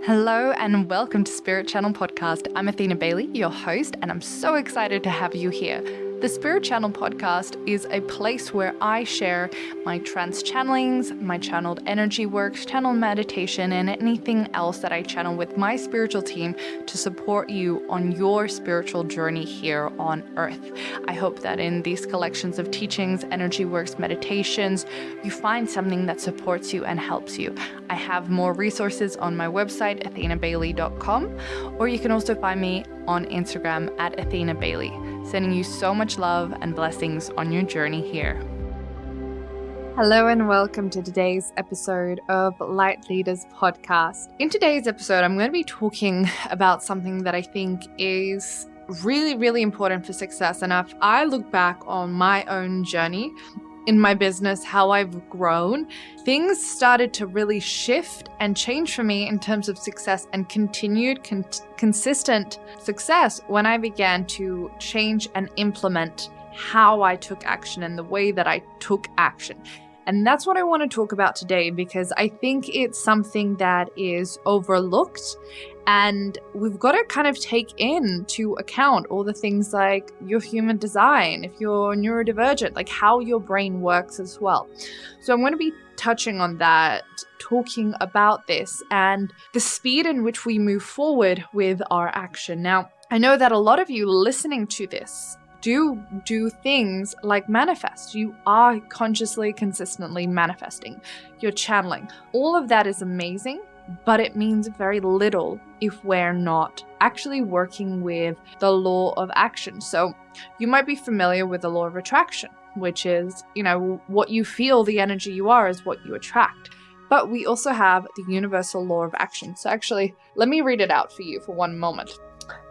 Hello and welcome to Spirit Channel Podcast. I'm Athena Bailey, your host, and I'm so excited to have you here. The Spirit Channel Podcast is a place where I share my trance channelings, my channeled energy works, channel meditation, and anything else that I channel with my spiritual team to support you on your spiritual journey here on Earth. I hope that in these collections of teachings, energy works, meditations, you find something that supports you and helps you. I have more resources on my website, athenabailey.com, or you can also find me on Instagram at Athena Bailey. Sending you so much love and blessings on your journey here. Hello and welcome to today's episode of Light Leaders Podcast. In today's episode, I'm going to be talking about something that I think is really important for success. And if I look back on my own journey in my business, how I've grown, things started to really shift and change for me in terms of success and continued consistent success when I began to change and implement how I took action and the way that I took action. And that's what I want to talk about today, because I think it's something that is overlooked and we've got to kind of take into account all the things like your human design, if you're neurodivergent, like how your brain works as well. So I'm going to be touching on that, talking about this and the speed in which we move forward with our action. Now, I know that a lot of you listening to this do things like manifest. You are consciously, consistently manifesting. You're channeling. All of that is amazing, but it means very little if we're not actually working with the law of action. So you might be familiar with the law of attraction, which is, what you feel, the energy you are is what you attract. But we also have the universal law of action. So actually, let me read it out for you for one moment.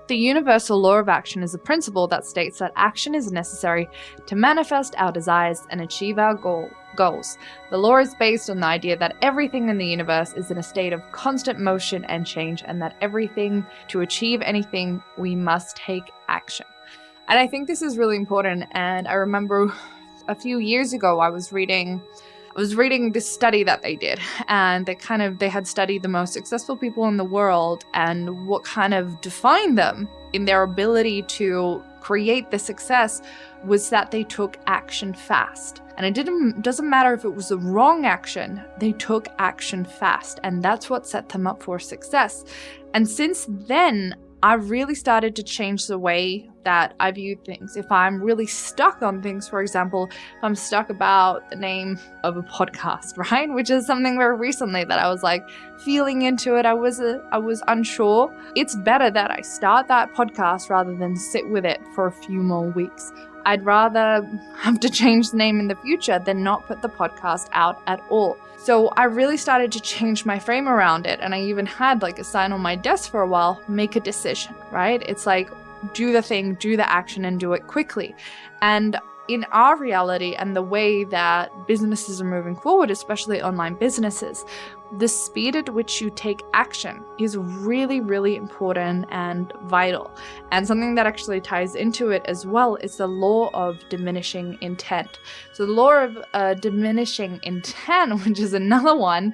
The universal law of action is a principle that states that action is necessary to manifest our desires and achieve our goals. The law is based on the idea that everything in the universe is in a state of constant motion and change, and that to achieve anything, we must take action. And I think this is really important. And I remember a few years ago, I was reading this study that they did, and they had studied the most successful people in the world and what kind of defined them in their ability to create the success was that they took action fast. And it doesn't matter if it was the wrong action, they took action fast, and that's what set them up for success. And since then, I really started to change the way that I view things. If I'm really stuck on things, for example, if I'm stuck about the name of a podcast, right? Which is something very recently that I was like feeling into it. I was unsure. It's better that I start that podcast rather than sit with it for a few more weeks. I'd rather have to change the name in the future than not put the podcast out at all. So I really started to change my frame around it. And I even had like a sign on my desk for a while, make a decision, right? It's like, do the thing, do the action, and do it quickly. And in our reality and the way that businesses are moving forward, especially online businesses, the speed at which you take action is really important and vital. And something that actually ties into it as well is the law of diminishing intent. So the law of diminishing intent, which is another one,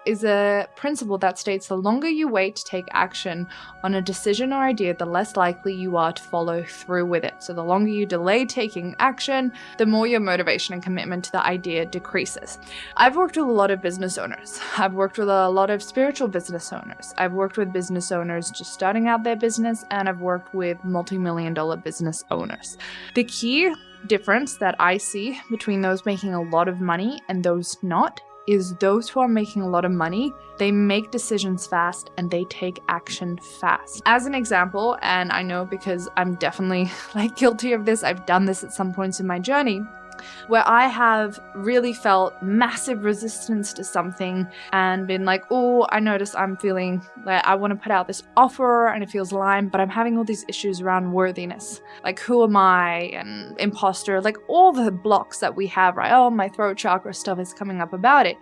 is a principle that states the longer you wait to take action on a decision or idea, the less likely you are to follow through with it. So the longer you delay taking action, the more your motivation and commitment to the idea decreases. I've worked with a lot of business owners. I've worked with a lot of spiritual business owners. I've worked with business owners just starting out their business, and I've worked with multi-million-dollar business owners. The key difference that I see between those making a lot of money and those not is those who are making a lot of money, they make decisions fast and they take action fast. As an example, and I know because I'm definitely guilty of this, I've done this at some points in my journey, where I have really felt massive resistance to something and been like, oh, I notice I'm feeling like I want to put out this offer and it feels aligned, but I'm having all these issues around worthiness. Like, who am I? And imposter, like all the blocks that we have, right? Oh, my throat chakra stuff is coming up about it.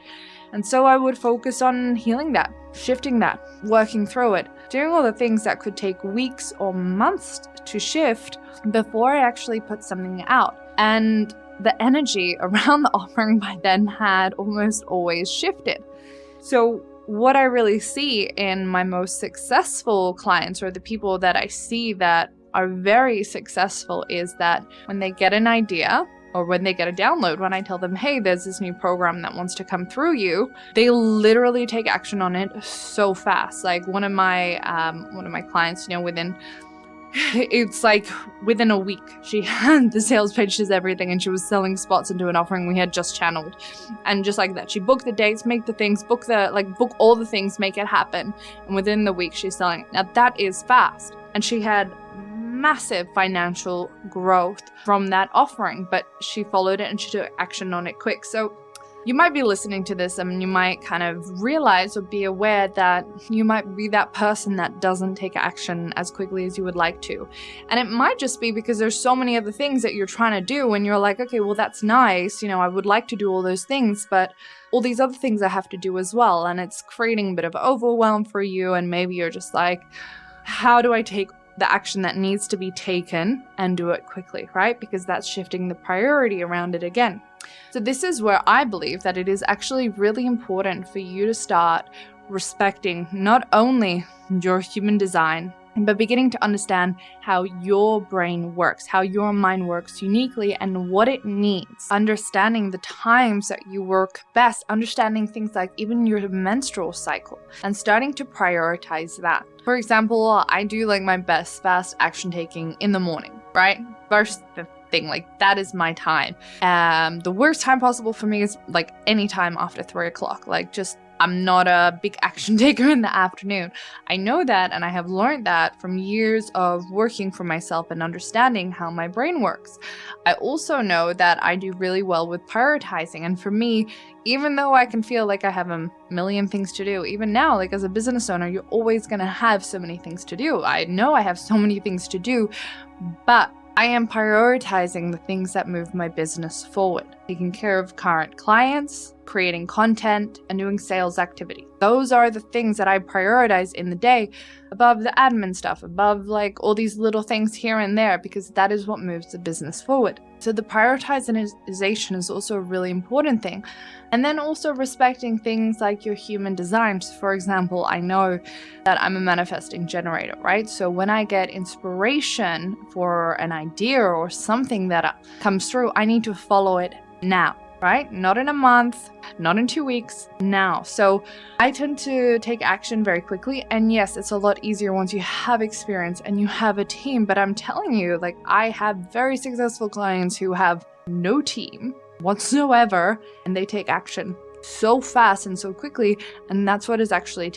And so I would focus on healing that, shifting that, working through it, doing all the things that could take weeks or months to shift before I actually put something out. And the energy around the offering by then had almost always shifted. So what I really see in my most successful clients, or the people that I see that are very successful, is that when they get an idea or when they get a download, when I tell them, hey, there's this new program that wants to come through you, they literally take action on it so fast. Like one of my clients, within a week, she had the sales pages, everything, and she was selling spots into an offering we had just channeled. And just like that, she booked the dates, make the things, book all the things, make it happen. And within the week, she's selling. Now that is fast. And she had massive financial growth from that offering, but she followed it and she took action on it quick. So you might be listening to this and you might kind of realize or be aware that you might be that person that doesn't take action as quickly as you would like to. And it might just be because there's so many other things that you're trying to do and you're like, okay, well, that's nice. I would like to do all those things, but all these other things I have to do as well. And it's creating a bit of overwhelm for you. And maybe you're just like, how do I take the action that needs to be taken and do it quickly, right? Because that's shifting the priority around it again. So this is where I believe that it is actually really important for you to start respecting not only your human design, but beginning to understand how your brain works, how your mind works uniquely and what it needs. Understanding the times that you work best, understanding things like even your menstrual cycle, and starting to prioritize that. For example, I do my best fast action taking in the morning, right? First thing, that is my time. The worst time possible for me is any time after 3 o'clock. I'm not a big action taker in the afternoon. I know that, and I have learned that from years of working for myself and understanding how my brain works. I also know that I do really well with prioritizing. And for me, even though I can feel like I have a million things to do, even now, as a business owner, you're always going to have so many things to do. I know I have so many things to do, but I am prioritizing the things that move my business forward, taking care of current clients, creating content, and doing sales activity. Those are the things that I prioritize in the day above the admin stuff, above all these little things here and there, because that is what moves the business forward. So the prioritization is also a really important thing. And then also respecting things like your human design. So for example, I know that I'm a manifesting generator, right? So when I get inspiration for an idea or something that comes through, I need to follow it now, right? Not in a month, not in 2 weeks, now. So I tend to take action very quickly. And yes, it's a lot easier once you have experience and you have a team. But I'm telling you, I have very successful clients who have no team whatsoever, and they take action so fast and so quickly. And that's what is actually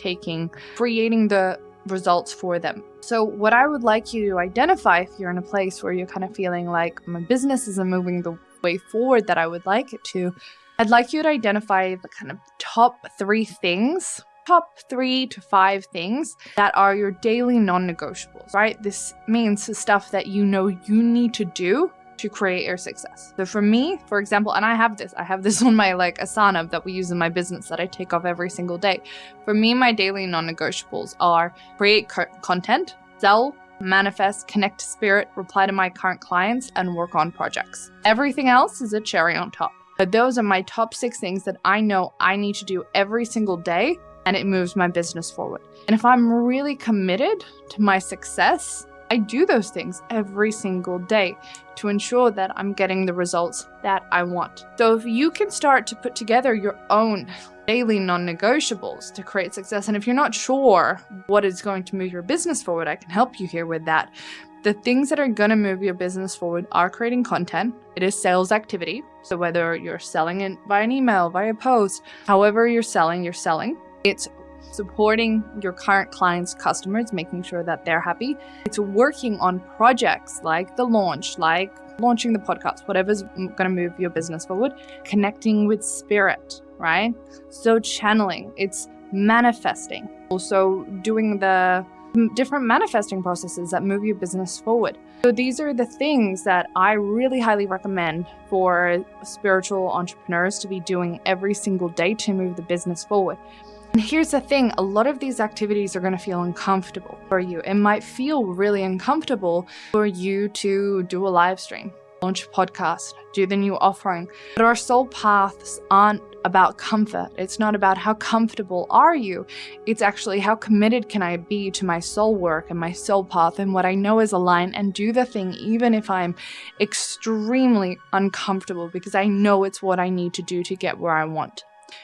creating the results for them. So what I would like you to identify, if you're in a place where you're kind of feeling like my business isn't moving the way forward that I would like it to, I'd like you to identify the kind of top 3 to 5 things that are your daily non-negotiables, right? This means the stuff that you know you need to do to create your success. So for me, for example, and I have this on my Asana that we use in my business that I take off every single day. For me, my daily non-negotiables are create content, sell, manifest, connect to spirit, reply to my current clients, and work on projects. Everything else is a cherry on top. But those are my top 6 things that I know I need to do every single day, and it moves my business forward. And if I'm really committed to my success, I do those things every single day to ensure that I'm getting the results that I want. So if you can start to put together your own daily non-negotiables to create success, and if you're not sure what is going to move your business forward, I can help you here with that. The things that are going to move your business forward are creating content. It is sales activity. So whether you're selling it via an email, via post, however you're selling. It's supporting your current clients, customers, making sure that they're happy. It's working on projects like the launch, like launching the podcast, whatever's going to move your business forward. Connecting with spirit, right? So channeling, it's manifesting. Also doing the different manifesting processes that move your business forward. So these are the things that I really highly recommend for spiritual entrepreneurs to be doing every single day to move the business forward. And here's the thing, a lot of these activities are going to feel uncomfortable for you. It might feel really uncomfortable for you to do a live stream. launch a podcast, do the new offering. But our soul paths aren't about comfort. It's not about how comfortable are you. It's actually how committed can I be to my soul work and my soul path and what I know is aligned, and do the thing even if I'm extremely uncomfortable, because I know it's what I need to do to get where I want.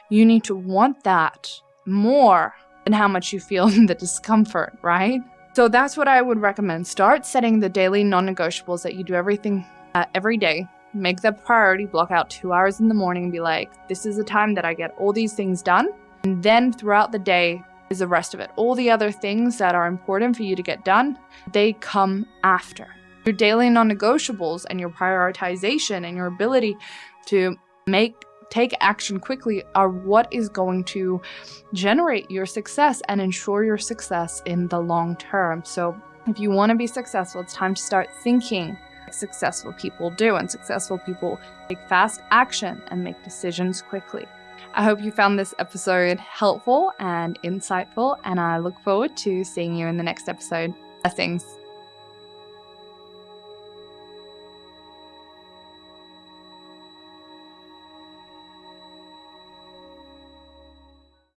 You need to want that more than how much you feel the discomfort, right? So that's what I would recommend. Start setting the daily non-negotiables that you do every day. Make the priority, block out 2 hours in the morning and be like, this is the time that I get all these things done. And then throughout the day is the rest of it. All the other things that are important for you to get done, they come after. Your daily non-negotiables and your prioritization and your ability to take action quickly are what is going to generate your success and ensure your success in the long term. So if you want to be successful, it's time to start thinking like successful people do, and successful people take fast action and make decisions quickly. I hope you found this episode helpful and insightful, and I look forward to seeing you in the next episode. Blessings.